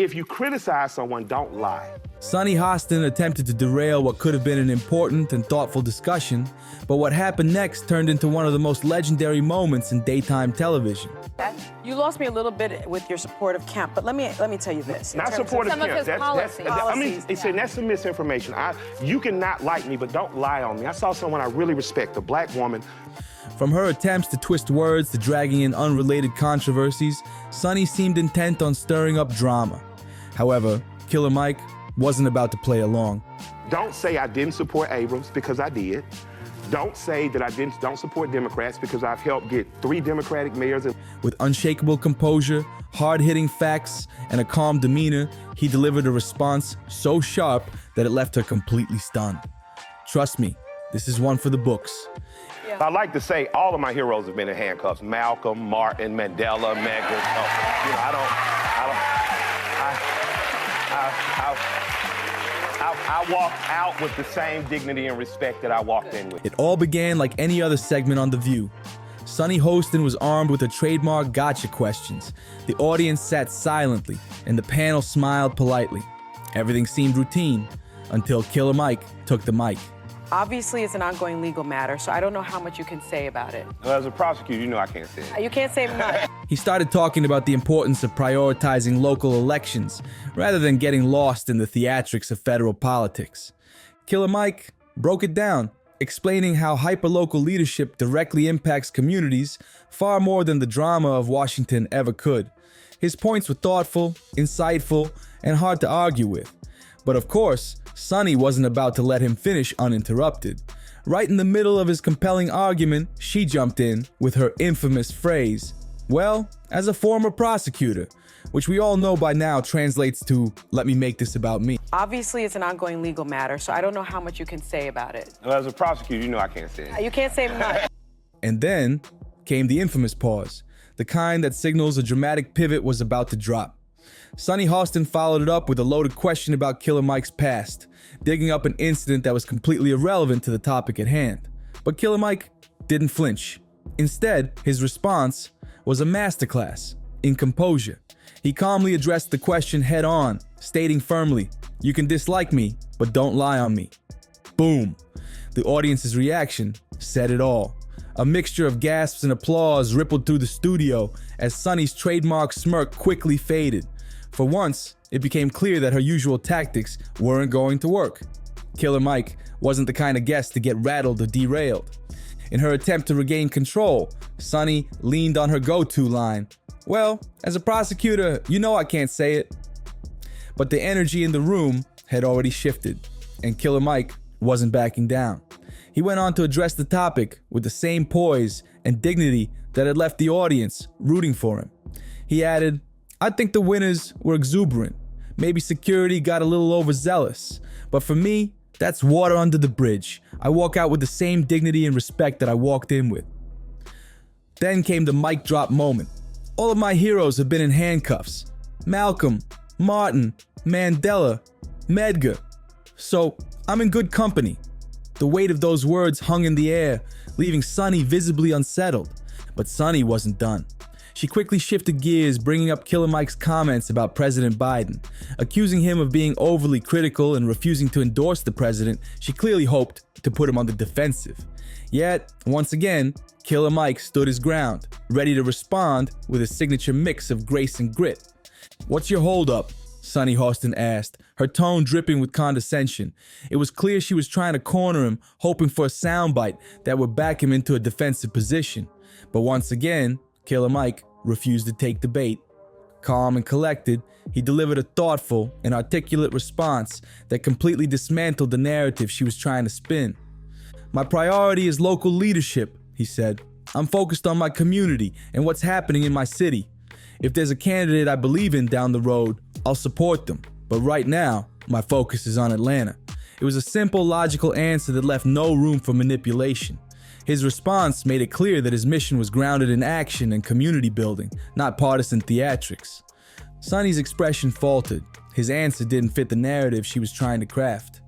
If you criticize someone, don't lie. Sunny Hostin attempted to derail what could have been an important and thoughtful discussion, but what happened next turned into one of the most legendary moments in daytime television. You lost me a little bit with your support of Kemp, but let me tell you this. Not support of some of Kemp. his policies. That's some misinformation. You cannot like me, but don't lie on me. I saw someone I really respect, a black woman. From her attempts to twist words to dragging in unrelated controversies, Sunny seemed intent on stirring up drama. However, Killer Mike wasn't about to play along. Don't say I didn't support Abrams, because I did. Don't say that I don't support Democrats, because I've helped get 3 Democratic mayors. With unshakable composure, hard-hitting facts, and a calm demeanor, he delivered a response so sharp that it left her completely stunned. Trust me, this is one for the books. I like to say all of my heroes have been in handcuffs. Malcolm, Martin, Mandela, Medgar. I walked out with the same dignity and respect that I walked in with. It all began like any other segment on The View. Sunny Hostin was armed with her trademark gotcha questions. The audience sat silently, and the panel smiled politely. Everything seemed routine, until Killer Mike took the mic. Obviously, it's an ongoing legal matter, so I don't know how much you can say about it. Well, as a prosecutor, you know I can't say it. You can't say much. He started talking about the importance of prioritizing local elections, rather than getting lost in the theatrics of federal politics. Killer Mike broke it down, explaining how hyperlocal leadership directly impacts communities far more than the drama of Washington ever could. His points were thoughtful, insightful, and hard to argue with. But of course, Sunny wasn't about to let him finish uninterrupted. Right in the middle of his compelling argument, she jumped in with her infamous phrase, "Well, as a former prosecutor," which we all know by now translates to, "Let me make this about me." Obviously, it's an ongoing legal matter, so I don't know how much you can say about it. Well, as a prosecutor, you know I can't say it. You can't say much. And then came the infamous pause, the kind that signals a dramatic pivot was about to drop. Sunny Hostin followed it up with a loaded question about Killer Mike's past, digging up an incident that was completely irrelevant to the topic at hand. But Killer Mike didn't flinch. Instead, his response was a masterclass in composure. He calmly addressed the question head on, stating firmly, "You can dislike me, but don't lie on me." Boom. The audience's reaction said it all. A mixture of gasps and applause rippled through the studio as Sunny's trademark smirk quickly faded. For once, it became clear that her usual tactics weren't going to work. Killer Mike wasn't the kind of guest to get rattled or derailed. In her attempt to regain control, Sunny leaned on her go-to line, "Well, as a prosecutor, you know I can't say it." But the energy in the room had already shifted, and Killer Mike wasn't backing down. He went on to address the topic with the same poise and dignity that had left the audience rooting for him. He added, "I think the winners were exuberant. Maybe security got a little overzealous. But for me, that's water under the bridge. I walk out with the same dignity and respect that I walked in with." Then came the mic drop moment. All of my heroes have been in handcuffs. Malcolm, Martin, Mandela, Medgar. So I'm in good company. The weight of those words hung in the air, leaving Sunny visibly unsettled. But Sunny wasn't done. She quickly shifted gears, bringing up Killer Mike's comments about President Biden. Accusing him of being overly critical and refusing to endorse the president, she clearly hoped to put him on the defensive. Yet, once again, Killer Mike stood his ground, ready to respond with a signature mix of grace and grit. "What's your holdup?" Sunny Hostin asked, her tone dripping with condescension. It was clear she was trying to corner him, hoping for a soundbite that would back him into a defensive position. But once again, Killer Mike refused to take the bait. Calm and collected, he delivered a thoughtful and articulate response that completely dismantled the narrative she was trying to spin. "My priority is local leadership," he said. "I'm focused on my community and what's happening in my city. If there's a candidate I believe in down the road, I'll support them. But right now, my focus is on Atlanta." It was a simple, logical answer that left no room for manipulation. His response made it clear that his mission was grounded in action and community building, not partisan theatrics. Sunny's expression faltered. His answer didn't fit the narrative she was trying to craft.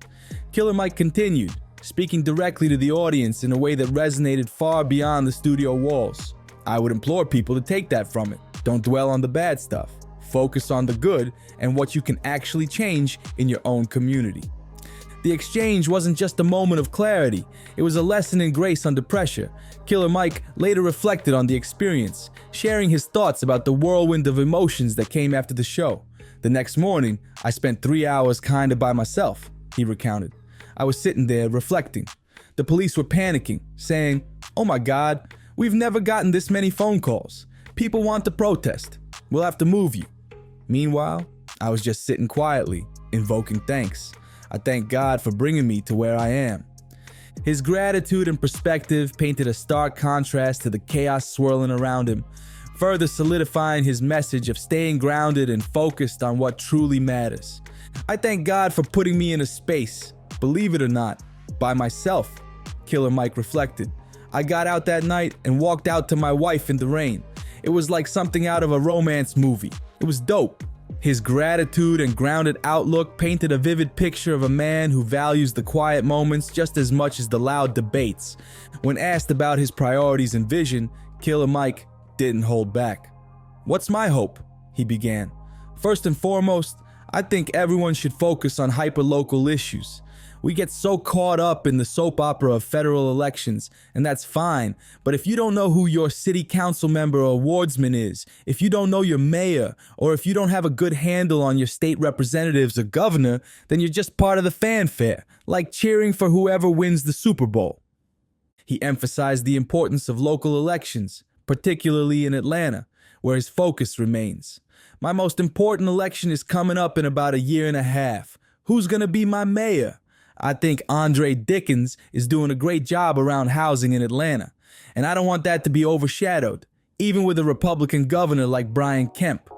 Killer Mike continued, speaking directly to the audience in a way that resonated far beyond the studio walls. "I would implore people to take that from it. Don't dwell on the bad stuff. focus on the good and what you can actually change in your own community. The exchange wasn't just a moment of clarity, it was a lesson in grace under pressure. Killer Mike later reflected on the experience, sharing his thoughts about the whirlwind of emotions that came after the show. The next morning, I spent 3 hours kinda by myself, he recounted. I was sitting there reflecting. The police were panicking, saying, "Oh my God, we've never gotten this many phone calls. People want to protest. We'll have to move you." Meanwhile, I was just sitting quietly, invoking thanks. I thank God for bringing me to where I am. His gratitude and perspective painted a stark contrast to the chaos swirling around him, further solidifying his message of staying grounded and focused on what truly matters. I thank God for putting me in a space, believe it or not, by myself, Killer Mike reflected. I got out that night and walked out to my wife in the rain. It was like something out of a romance movie. It was dope. His gratitude and grounded outlook painted a vivid picture of a man who values the quiet moments just as much as the loud debates. When asked about his priorities and vision, Killer Mike didn't hold back. "What's my hope?" he began. "First and foremost, I think everyone should focus on hyperlocal issues. We get so caught up in the soap opera of federal elections, and that's fine, but if you don't know who your city council member or wardsman is, if you don't know your mayor, or if you don't have a good handle on your state representatives or governor, then you're just part of the fanfare, like cheering for whoever wins the Super Bowl." He emphasized the importance of local elections, particularly in Atlanta, where his focus remains. "My most important election is coming up in about a year and a half. Who's gonna be my mayor? I think Andre Dickens is doing a great job around housing in Atlanta, and I don't want that to be overshadowed, even with a Republican governor like Brian Kemp."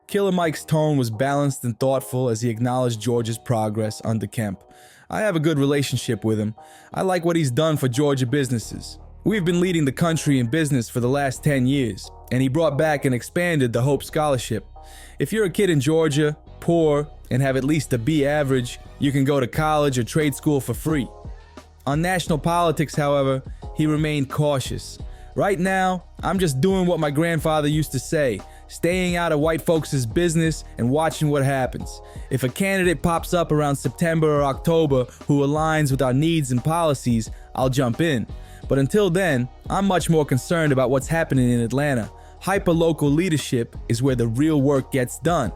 Killer Mike's tone was balanced and thoughtful as he acknowledged Georgia's progress under Kemp. "I have a good relationship with him. I like what he's done for Georgia businesses. We've been leading the country in business for the last 10 years, and he brought back and expanded the Hope Scholarship. If you're a kid in Georgia, poor, and have at least a B average, you can go to college or trade school for free." On national politics, however, he remained cautious. "Right now, I'm just doing what my grandfather used to say, staying out of white folks' business and watching what happens. If a candidate pops up around September or October who aligns with our needs and policies, I'll jump in. But until then, I'm much more concerned about what's happening in Atlanta. Hyperlocal leadership is where the real work gets done."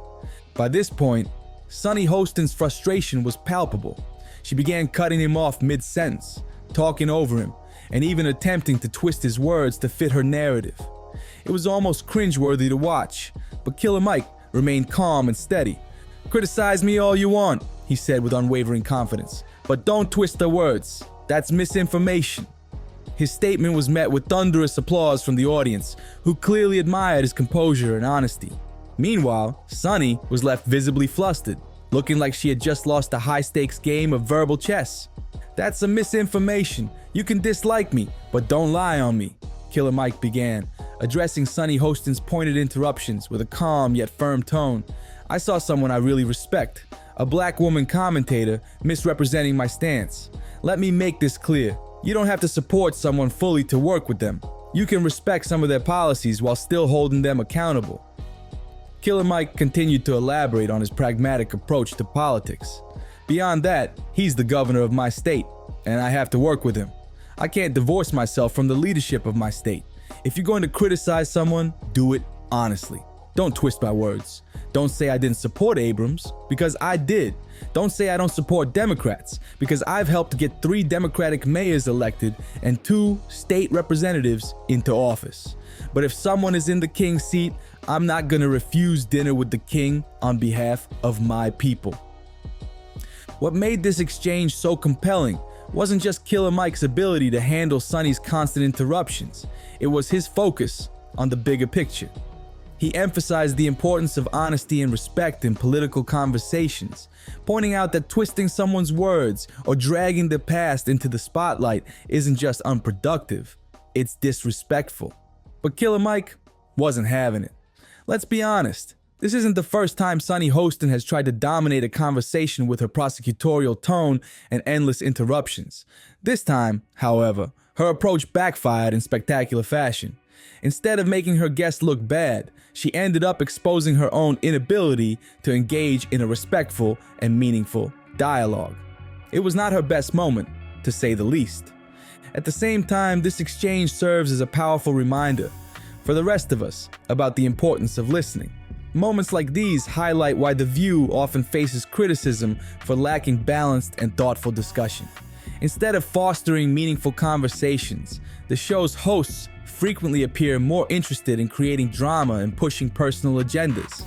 By this point, Sunny Hostin's frustration was palpable. She began cutting him off mid-sentence, talking over him, and even attempting to twist his words to fit her narrative. It was almost cringeworthy to watch, but Killer Mike remained calm and steady. "Criticize me all you want," he said with unwavering confidence, "but don't twist the words. That's misinformation." His statement was met with thunderous applause from the audience, who clearly admired his composure and honesty. Meanwhile, Sunny was left visibly flustered, looking like she had just lost a high-stakes game of verbal chess. "That's some misinformation. You can dislike me, but don't lie on me," Killer Mike began, addressing Sunny Hostin's pointed interruptions with a calm yet firm tone. "I saw someone I really respect, a black woman commentator, misrepresenting my stance. Let me make this clear. You don't have to support someone fully to work with them. You can respect some of their policies while still holding them accountable." Killer Mike continued to elaborate on his pragmatic approach to politics. "Beyond that, he's the governor of my state, and I have to work with him. I can't divorce myself from the leadership of my state. If you're going to criticize someone, do it honestly. Don't twist my words. Don't say I didn't support Abrams, because I did. Don't say I don't support Democrats, because I've helped get 3 Democratic mayors elected and 2 state representatives into office. But if someone is in the king's seat, I'm not gonna refuse dinner with the king on behalf of my people." What made this exchange so compelling wasn't just Killer Mike's ability to handle Sunny's constant interruptions. It was his focus on the bigger picture. He emphasized the importance of honesty and respect in political conversations, pointing out that twisting someone's words or dragging the past into the spotlight isn't just unproductive, it's disrespectful. But Killer Mike wasn't having it. Let's be honest, this isn't the first time Sunny Hostin has tried to dominate a conversation with her prosecutorial tone and endless interruptions. This time, however, her approach backfired in spectacular fashion. Instead of making her guest look bad, she ended up exposing her own inability to engage in a respectful and meaningful dialogue. It was not her best moment, to say the least. At the same time, this exchange serves as a powerful reminder for the rest of us about the importance of listening. Moments like these highlight why The View often faces criticism for lacking balanced and thoughtful discussion. Instead of fostering meaningful conversations, the show's hosts frequently appear more interested in creating drama and pushing personal agendas.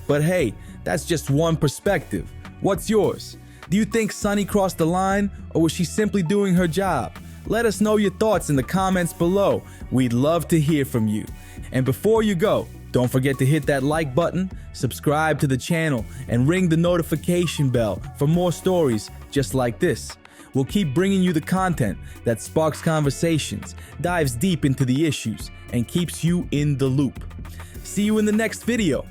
But hey, that's just one perspective. What's yours? Do you think Sunny crossed the line, or was she simply doing her job? Let us know your thoughts in the comments below. We'd love to hear from you. And before you go, don't forget to hit that like button, subscribe to the channel, and ring the notification bell for more stories just like this. We'll keep bringing you the content that sparks conversations, dives deep into the issues, and keeps you in the loop. See you in the next video.